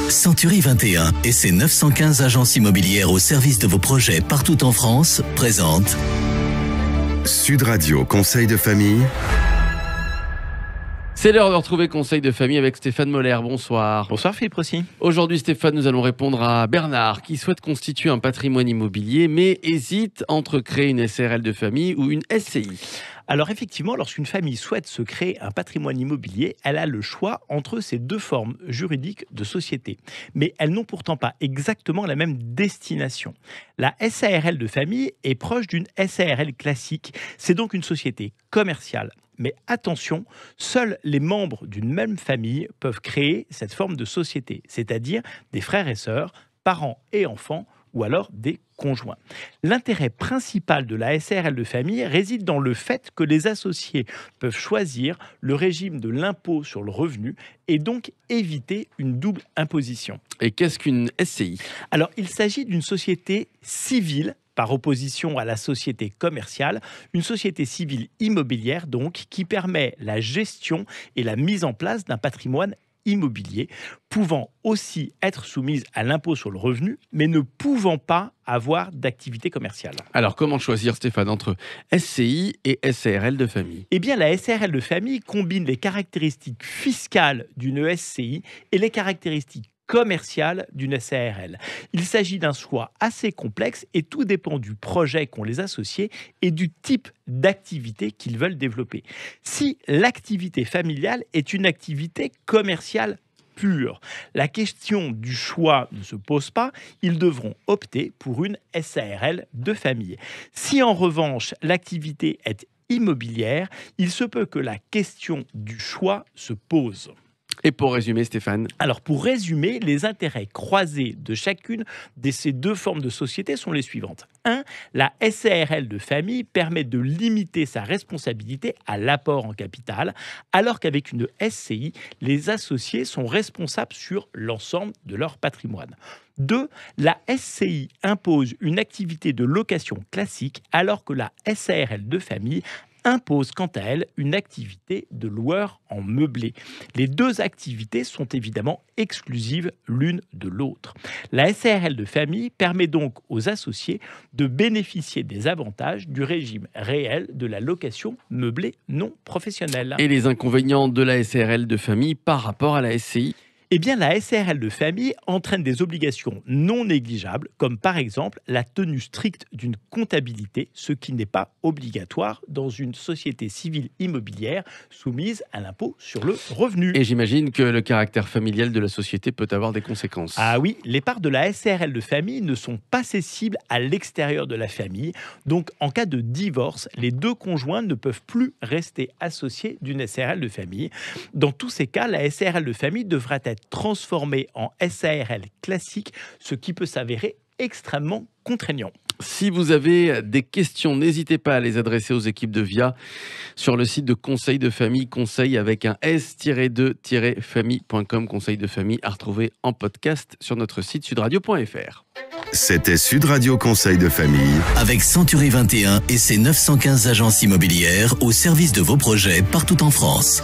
Century 21 et ses 915 agences immobilières au service de vos projets partout en France présentent Sud Radio Conseil de famille. C'est l'heure de retrouver Conseil de famille avec Stéphane Moller. Bonsoir. Bonsoir Philippe Rossi. Aujourd'hui Stéphane, nous allons répondre à Bernard qui souhaite constituer un patrimoine immobilier mais hésite entre créer une SARL de famille ou une SCI. Alors effectivement, lorsqu'une famille souhaite se créer un patrimoine immobilier, elle a le choix entre ces deux formes juridiques de société. Mais elles n'ont pourtant pas exactement la même destination. La SARL de famille est proche d'une SARL classique. C'est donc une société commerciale. Mais attention, seuls les membres d'une même famille peuvent créer cette forme de société, c'est-à-dire des frères et sœurs, parents et enfants, ou alors des conjoints. L'intérêt principal de la SARL de famille réside dans le fait que les associés peuvent choisir le régime de l'impôt sur le revenu et donc éviter une double imposition. Et qu'est-ce qu'une SCI ? Alors, il s'agit d'une société civile par opposition à la société commerciale, une société civile immobilière donc qui permet la gestion et la mise en place d'un patrimoine immobilier, pouvant aussi être soumise à l'impôt sur le revenu, mais ne pouvant pas avoir d'activité commerciale. Alors comment choisir Stéphane entre SCI et SARL de famille ? Eh bien la SARL de famille combine les caractéristiques fiscales d'une SCI et les caractéristiques commerciale d'une SARL. Il s'agit d'un choix assez complexe et tout dépend du projet qu'ont les associés et du type d'activité qu'ils veulent développer. Si l'activité familiale est une activité commerciale pure, la question du choix ne se pose pas, ils devront opter pour une SARL de famille. Si en revanche l'activité est immobilière, il se peut que la question du choix se pose. Et pour résumer, Stéphane ? Alors, pour résumer, les intérêts croisés de chacune de ces deux formes de société sont les suivantes. 1. La SARL de famille permet de limiter sa responsabilité à l'apport en capital, alors qu'avec une SCI, les associés sont responsables sur l'ensemble de leur patrimoine. 2. La SCI impose une activité de location classique, alors que la SARL de famille impose quant à elle une activité de loueur en meublé. Les deux activités sont évidemment exclusives l'une de l'autre. La SARL de famille permet donc aux associés de bénéficier des avantages du régime réel de la location meublée non professionnelle. Et les inconvénients de la SARL de famille par rapport à la SCI ? Eh bien, la SARL de famille entraîne des obligations non négligeables, comme par exemple la tenue stricte d'une comptabilité, ce qui n'est pas obligatoire dans une société civile immobilière soumise à l'impôt sur le revenu. Et j'imagine que le caractère familial de la société peut avoir des conséquences. Ah oui, les parts de la SARL de famille ne sont pas cessibles à l'extérieur de la famille. Donc, en cas de divorce, les deux conjoints ne peuvent plus rester associés d'une SARL de famille. Dans tous ces cas, la SARL de famille devra être transformée en SARL classique, ce qui peut s'avérer extrêmement contraignant. Si vous avez des questions, n'hésitez pas à les adresser aux équipes de VIA sur le site de Conseil de famille, conseil avec un s-2-famille.com, Conseil de famille à retrouver en podcast sur notre site sudradio.fr. C'était Sud Radio Conseil de famille. avec Century 21 et ses 915 agences immobilières au service de vos projets partout en France.